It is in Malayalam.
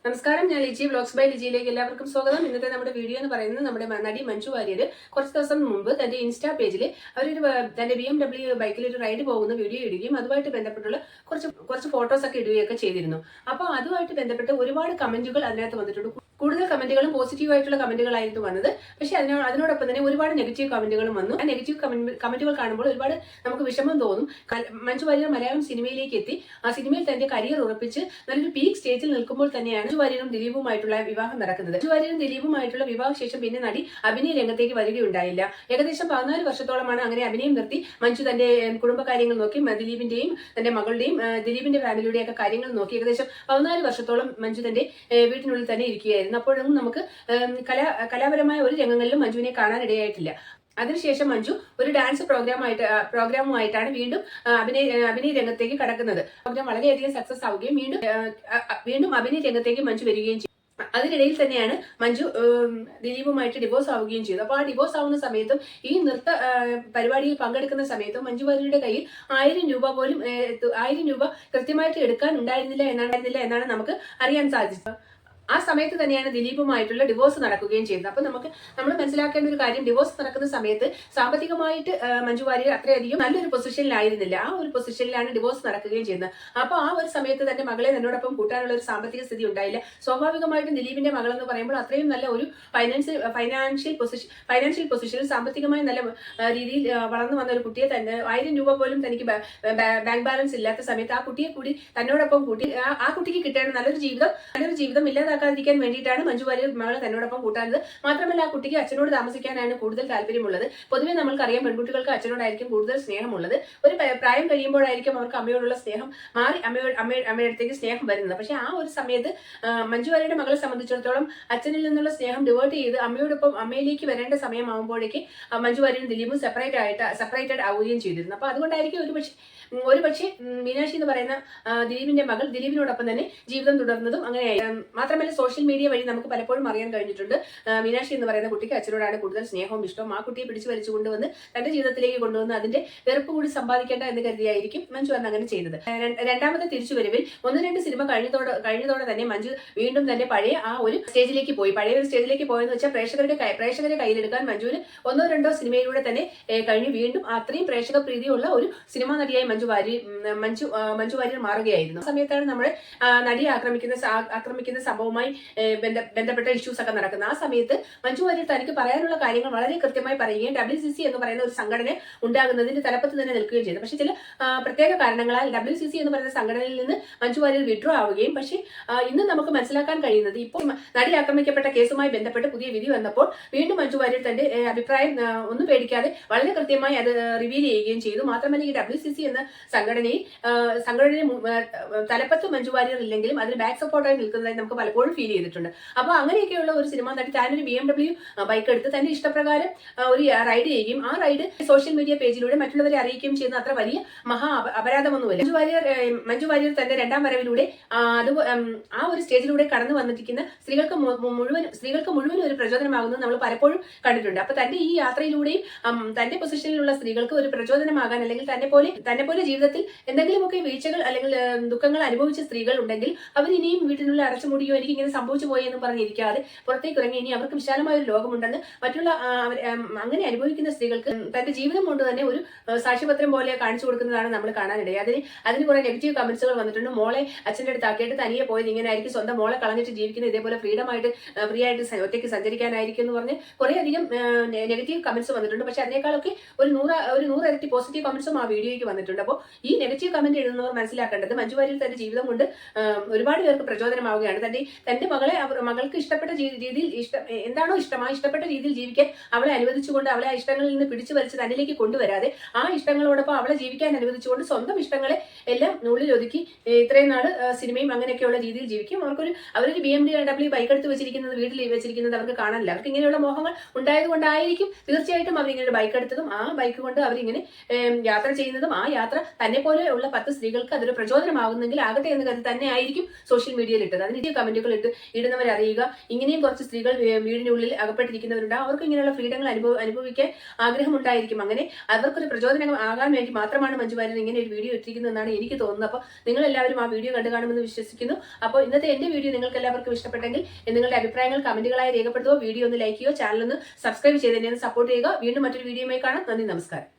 നമസ്കാരം, ഞാൻ ലിജി വ്ലോഗ്സ് ബൈ ലിജിയിലേക്ക് എല്ലാവർക്കും സ്വാഗതം. ഇന്നത്തെ നമ്മുടെ വീഡിയോ എന്ന് പറയുന്നത് നമ്മുടെ നടി മഞ്ജു വാര്യർ കുറച്ച് ദിവസം മുമ്പ് തന്റെ ഇൻസ്റ്റാ പേജിൽ അവരൊരു തന്റെ BMW ബൈക്കിൽ ഒരു റൈഡ് പോകുന്ന വീഡിയോ ഇടുകയും അതുമായിട്ട് ബന്ധപ്പെട്ടുള്ള കുറച്ച് ഫോട്ടോസ് ഒക്കെ ഇടുകയൊക്കെ ചെയ്തിരുന്നു. അപ്പോൾ അതുമായിട്ട് ബന്ധപ്പെട്ട് ഒരുപാട് കമന്റുകൾ അതിനകത്ത് വന്നിട്ടുണ്ട്. കൂടുതൽ കമന്റുകളും പോസിറ്റീവ് ആയിട്ടുള്ള കമന്റുകളായിരുന്നു വന്നത്. പക്ഷേ അതിനോടൊപ്പം തന്നെ ഒരുപാട് നെഗറ്റീവ് കമന്റുകളും വന്നു. ആ നെഗറ്റീവ് കമന്റുകൾ കാണുമ്പോൾ ഒരുപാട് നമുക്ക് വിഷമം തോന്നും. മഞ്ജു വാര്യർ മലയാളം സിനിമയിലേക്ക് എത്തി ആ സിനിമയിൽ തന്റെ കരിയർ ഉറപ്പിച്ച് നല്ലൊരു പീക്ക് സ്റ്റേജിൽ നിൽക്കുമ്പോൾ തന്നെയാണ് മഞ്ജു വാര്യരും ദിലീപുമായിട്ടുള്ള വിവാഹം നടക്കുന്നത്. മഞ്ജു വാര്യരും ദിലീപുമായിട്ടുള്ള വിവാഹശേഷം പിന്നെ നടി അഭിനയ രംഗത്തേക്ക് വരികയുണ്ടായില്ല. ഏകദേശം 14 വർഷത്തോളമാണ് അങ്ങനെ അഭിനയം നിർത്തി മഞ്ജു തന്റെ കുടുംബകാര്യങ്ങൾ നോക്കി ദിലീപിന്റെയും തന്റെ മകളുടെയും ദിലീപിന്റെ ഫാമിലിയുടെയും ഒക്കെ കാര്യങ്ങൾ നോക്കി ഏകദേശം 14 വർഷത്തോളം മഞ്ജു തന്റെ വീട്ടിനുള്ളിൽ തന്നെ ഇരിക്കുകയായിരുന്നു. അപ്പോഴൊന്നും നമുക്ക് കലാപരമായ ഒരു രംഗങ്ങളിലും മഞ്ജുവിനെ കാണാനിടയായിട്ടില്ല. അതിനുശേഷം മഞ്ജു ഒരു ഡാൻസ് പ്രോഗ്രാമുമായിട്ടാണ് വീണ്ടും അഭിനയ രംഗത്തേക്ക് കടക്കുന്നത്. പ്രോഗ്രാം വളരെയധികം സക്സസ് ആവുകയും വീണ്ടും അഭിനയ രംഗത്തേക്ക് മഞ്ജു വരികയും ചെയ്തു. അതിനിടയിൽ തന്നെയാണ് മഞ്ജു ദിലീപുമായിട്ട് ഡിവോഴ്സ് ആവുകയും ചെയ്തു. അപ്പോൾ ആ ഡിവോഴ്സ് ആവുന്ന സമയത്തും ഈ നൃത്ത പരിപാടിയിൽ പങ്കെടുക്കുന്ന സമയത്തും മഞ്ജു വാര്യരുടെ കയ്യിൽ 1000 രൂപ പോലും 1000 രൂപ കൃത്യമായിട്ട് എടുക്കാൻ ഉണ്ടായിരുന്നില്ല എന്നാണ് നമുക്ക് അറിയാൻ സാധിച്ചത്. ആ സമയത്ത് തന്നെയാണ് ദിലീപുമായിട്ടുള്ള ഡിവോഴ്സ് നടക്കുകയും ചെയ്തത്. അപ്പൊ നമ്മൾ മനസ്സിലാക്കേണ്ട ഒരു കാര്യം, ഡിവോഴ്സ് നടക്കുന്ന സമയത്ത് സാമ്പത്തികമായിട്ട് മഞ്ജു വാര്യർ അത്രയധികം നല്ലൊരു പൊസിഷനിലായിരുന്നില്ല. ആ ഒരു പൊസിഷനിലാണ് ഡിവോഴ്സ് നടക്കുകയും ചെയ്യുന്നത്. അപ്പൊ ആ ഒരു സമയത്ത് തന്റെ മകളെ തന്നോടൊപ്പം കൂട്ടാനുള്ള ഒരു സാമ്പത്തിക സ്ഥിതി ഉണ്ടായില്ല. സ്വാഭാവികമായിട്ടും ദിലീപിന്റെ മകൾ എന്ന് പറയുമ്പോൾ അത്രയും നല്ല ഒരു ഫൈനാൻഷ്യൽ പൊസിഷനിൽ സാമ്പത്തികമായി നല്ല രീതിയിൽ വളർന്നു വന്ന ഒരു കുട്ടിയെ തന്നെ 1000 രൂപ പോലും തനിക്ക് ബാങ്ക് ബാലൻസ് ഇല്ലാത്ത സമയത്ത് ആ കുട്ടിയെ കൂടി തന്നോടൊപ്പം കൂട്ടി ആ കുട്ടിക്ക് കിട്ടേണ്ട നല്ലൊരു ജീവിതം ഇല്ലാതാക്കാതിരിക്കാൻ വേണ്ടിയിട്ടാണ് മഞ്ജു വാര്യർ മകളെ തന്നോടൊപ്പം കൂട്ടാനത്. മാത്രമല്ല ആ കുട്ടിക്ക് അച്ഛനോട് താമസിക്കാനാണ് കൂടുതൽ താല്പര്യമുള്ളത്. പൊതുവെ നമ്മൾക്കറിയാം, പെൺകുട്ടികൾക്ക് അച്ഛനോടായിരിക്കും കൂടുതൽ സ്നേഹമുള്ളത്. ഒരു പ്രായം കഴിയുമ്പോഴായിരിക്കും അവർക്ക് അമ്മയോടുള്ള സ്നേഹം മാറി അമ്മയുടെ അടുത്തേക്ക് സ്നേഹം വരുന്നത്. പക്ഷെ ആ ഒരു സമയത്ത് മഞ്ജു വാര്യരുടെ മകളെ സംബന്ധിച്ചിടത്തോളം അച്ഛനിൽ നിന്നുള്ള സ്നേഹം ഡിവേർട്ട് ചെയ്ത് അമ്മയോടൊപ്പം അമ്മയിലേക്ക് വരേണ്ട സമയമാകുമ്പോഴേക്ക് മഞ്ജു വാര്യരും ദിലീപും സെപ്പറേറ്റഡ് ആവുകയും ചെയ്തിരുന്നു. അപ്പൊ അതുകൊണ്ടായിരിക്കും ഒരുപക്ഷെ മീനാക്ഷി എന്ന് പറയുന്ന ദിലീപിന്റെ മകൾ ദിലീപിനോടൊപ്പം തന്നെ ജീവിതം തുടർന്നതും അങ്ങനെയായി. മാത്രമല്ല സോഷ്യൽ മീഡിയ വഴി നമുക്ക് പലപ്പോഴും അറിയാൻ കഴിഞ്ഞിട്ടുണ്ട്, മീനാക്ഷി എന്ന് പറയുന്ന കുട്ടിക്ക് അച്ഛനോടാണ് കൂടുതൽ സ്നേഹവും ഇഷ്ടവും. ആ കുട്ടിയെ പിടിച്ചു വലിച്ചു കൊണ്ടുവന്ന് തന്റെ ജീവിതത്തിലേക്ക് കൊണ്ടുവന്ന് അതിന്റെ വെറുപ്പ് കൂടി സമ്പാദിക്കേണ്ട എന്ന് കരുതിയായിരിക്കും മഞ്ജു അന്ന് അങ്ങനെ ചെയ്തത്. രണ്ടാമത്തെ തിരിച്ചുവരവിൽ 1-2 സിനിമ കഴിഞ്ഞതോടെ തന്നെ മഞ്ജു വീണ്ടും തന്റെ പഴയ ആ ഒരു സ്റ്റേജിലേക്ക് പോയി. പഴയ ഒരു സ്റ്റേജിലേക്ക് പോയെന്ന് വെച്ചാൽ പ്രേക്ഷകരെ കയ്യിലെടുക്കാൻ മഞ്ജുവിന് 1-2 സിനിമയിലൂടെ തന്നെ കഴിഞ്ഞു വീണ്ടും അത്രയും പ്രേക്ഷക പ്രീതിയുള്ള ഒരു സിനിമാ നടിയായി മഞ്ജു വാര്യർ മാറുകയായിരുന്നു. ആ സമയത്താണ് നമ്മുടെ നടിയെ ആക്രമിക്കുന്ന സംഭവവുമായി ബന്ധപ്പെട്ട ഇഷ്യൂസ് ഒക്കെ നടക്കുന്നത്. ആ സമയത്ത് മഞ്ജു വാര്യർ തനിക്ക് പറയാനുള്ള കാര്യങ്ങൾ വളരെ കൃത്യമായി പറയുകയും WCC എന്ന് പറയുന്ന ഒരു സംഘടന ഉണ്ടാകുന്നതിന്റെ തലപ്പത്ത് തന്നെ നിൽക്കുകയും ചെയ്തു. പക്ഷെ ചില പ്രത്യേക കാരണങ്ങളാൽ WCC എന്ന് പറയുന്ന സംഘടനയിൽ നിന്ന് മഞ്ജു വാര്യർ വിഡ്രോ ആവുകയും, പക്ഷേ ഇന്ന് നമുക്ക് മനസ്സിലാക്കാൻ കഴിയുന്നത് ഇപ്പോൾ നടി ആക്രമിക്കപ്പെട്ട കേസുമായി ബന്ധപ്പെട്ട് പുതിയ വിധി വന്നപ്പോൾ വീണ്ടും മഞ്ജു വാര്യർ തന്റെ അഭിപ്രായം ഒന്നും പേടിക്കാതെ വളരെ കൃത്യമായി അത് റിവീൽ ചെയ്യുകയും ചെയ്തു. മാത്രമല്ല ഈ WCC എന്ന സംഘടനയിൽ തലപ്പത്ത് മഞ്ജു വാര്യർ ഇല്ലെങ്കിലും അതിന് ബാക്ക് സപ്പോർട്ടായി നിൽക്കുന്നതായി നമുക്ക് പലപ്പോഴും ഫീൽ ചെയ്തിട്ടുണ്ട്. അപ്പോൾ അങ്ങനെയൊക്കെയുള്ള ഒരു സിനിമ നടി താനൊരു BMW ബൈക്ക് എടുത്ത് തന്റെ ഇഷ്ടപ്രകാരം ഒരു റൈഡ് ചെയ്യുകയും ആ റൈഡ് സോഷ്യൽ മീഡിയ പേജിലൂടെ മറ്റുള്ളവരെ അറിയിക്കുകയും ചെയ്യുന്ന അത്ര വലിയ അപരാധമൊന്നുമില്ല. മഞ്ജു വാര്യർ തന്റെ രണ്ടാം വരവിലൂടെ ആ ഒരു സ്റ്റേജിലൂടെ കടന്നു വന്നിരിക്കുന്ന സ്ത്രീകൾക്ക് മുഴുവൻ ഒരു പ്രചോദനമാകുന്നത് നമ്മൾ പലപ്പോഴും കണ്ടിട്ടുണ്ട്. അപ്പൊ തന്റെ ഈ യാത്രയിലൂടെയും തന്റെ പൊസിഷനിലുള്ള സ്ത്രീകൾക്ക് ഒരു പ്രചോദനമാകാൻ, അല്ലെങ്കിൽ തന്നെ പോലെ ജീവിതത്തിൽ എന്തെങ്കിലുമൊക്കെ വീഴ്ചകൾ അല്ലെങ്കിൽ ദുഃഖങ്ങൾ അനുഭവിച്ച സ്ത്രീകൾ ഉണ്ടെങ്കിൽ അവർ ഇനിയും വീട്ടിനുള്ളിൽ അടച്ചുമൂടിയോ എനിക്ക് ഇങ്ങനെ സംഭവിച്ചു പോയി എന്ന് പറഞ്ഞിരിക്കാതെ പുറത്തേക്ക് ഇറങ്ങി ഇനി അവർക്ക് വിശാലമായ ഒരു ലോകമുണ്ടെന്ന് മറ്റുള്ള അങ്ങനെ അനുഭവിക്കുന്ന സ്ത്രീകൾക്ക് തന്റെ ജീവിതം കൊണ്ട് തന്നെ ഒരു സാക്ഷ്യപത്രം പോലെ കാണിച്ചു കൊടുക്കുന്നതാണ് നമ്മൾ കാണാനിടയായി. അതിന് കുറെ നെഗറ്റീവ് കമന്റ്സുകൾ വന്നിട്ടുണ്ട്. മോളെ അച്ഛൻ്റെ അടുത്ത് ആക്കിയിട്ട് തനിയെ പോയത് ഇങ്ങനെ ആയിരിക്കും, സ്വന്തം മോളെ കളഞ്ഞിട്ട് ജീവിക്കുന്നത് ഇതേപോലെ ഫ്രീ ആയിട്ട് ഒറ്റയ്ക്ക് സഞ്ചരിക്കാനായിരിക്കും എന്ന് പറഞ്ഞ് കുറേയധികം നെഗറ്റീവ് കമന്റ്സ് വന്നിട്ടുണ്ട്. പക്ഷെ അതിനേക്കാളൊക്കെ ഒരു 100 ഇരട്ടി പോസിറ്റീവ് കമന്റ്സും ആ വീഡിയോയ്ക്ക് വന്നിട്ടുണ്ട്. അപ്പോൾ ഈ നെഗറ്റീവ് കമന്റ് എഴുതുന്നവർ മനസ്സിലാക്കേണ്ടത് മഞ്ജു വാര്യർ തന്റെ ജീവിതം കൊണ്ട് ഒരുപാട് പേർക്ക് പ്രചോദനമാവുകയാണ്. തന്റെ മകൾക്ക് ഇഷ്ടപ്പെട്ട രീതിയിൽ എന്താണോ ഇഷ്ടപ്പെട്ട രീതിയിൽ ജീവിക്കാൻ അവളെ അനുവദിച്ചുകൊണ്ട് അവളെ ആ ഇഷ്ടങ്ങളിൽ നിന്ന് പിടിച്ചു വലിച്ച് തന്നിലേക്ക് കൊണ്ടുവരാതെ ആ ഇഷ്ടങ്ങളോടൊപ്പം അവളെ ജീവിക്കാൻ അനുവദിച്ചുകൊണ്ട് സ്വന്തം ഇഷ്ടങ്ങളെ എല്ലാം ഉള്ളിൽ ഒതുക്കി ഇത്രയും നാള് സിനിമയും അങ്ങനെയൊക്കെയുള്ള രീതിയിൽ ജീവിക്കും. അവരൊരു BMW ബൈക്ക് എടുത്ത് വീട്ടിൽ വെച്ചിരിക്കുന്നത് അവർക്ക് കാണാനില്ല. അവർക്ക് ഇങ്ങനെയുള്ള മോഹങ്ങൾ ഉണ്ടായതുകൊണ്ടായിരിക്കും തീർച്ചയായിട്ടും അവരിങ്ങനെ ഒരു ബൈക്ക് എടുത്തതും ആ ബൈക്ക് കൊണ്ട് അവരിങ്ങനെ യാത്ര ചെയ്യുന്നതും ആ യാത്ര യാത്ര തന്നെ പോലെയുള്ള 10 സ്ത്രീകൾക്ക് അതൊരു പ്രചോദനമാകുന്നെങ്കിൽ ആകട്ടെ എന്ന് കരുതി തന്നെ ആയിരിക്കും സോഷ്യൽ മീഡിയയിൽ ഇട്ടത്. അതിന് കമന്റുകൾ ഇടുന്നവരറിയുക, ഇങ്ങനെയും കുറച്ച് സ്ത്രീകൾ വീടിനുള്ളിൽ അകപ്പെട്ടിരിക്കുന്നവരുണ്ട്. അവർക്ക് ഇങ്ങനെയുള്ള ഫ്രീഡങ്ങൾ അനുഭവിക്കാൻ ആഗ്രഹമുണ്ടായിരിക്കും. അങ്ങനെ അവർക്കൊരു പ്രചോദനം ആകാൻ വേണ്ടി മാത്രമാണ് മഞ്ജു വാര്യർ ഇങ്ങനെ ഒരു വീഡിയോ ഇട്ടിരിക്കുന്നതെന്നാണ് എനിക്ക് തോന്നുന്നത്. അപ്പോൾ നിങ്ങൾ എല്ലാവരും ആ വീഡിയോ കണ്ടു കാണുമെന്ന് വിശ്വസിക്കുന്നു. അപ്പോൾ ഇന്നത്തെ എന്റെ വീഡിയോ നിങ്ങൾക്ക് എല്ലാവർക്കും ഇഷ്ടപ്പെട്ടെങ്കിൽ നിങ്ങളുടെ അഭിപ്രായങ്ങൾ കമന്റുകളായി രേഖപ്പെടുത്തുക. വീഡിയോ ഒന്ന് ലൈക്ക് ചെയ്യുക, ചാനൽ ഒന്ന് സബ്സ്ക്രൈബ് ചെയ്ത് എന്നെ സപ്പോർട്ട് ചെയ്യുക. വീണ്ടും മറ്റൊരു വീഡിയോയുമായി കാണാം. നന്ദി, നമസ്കാരം.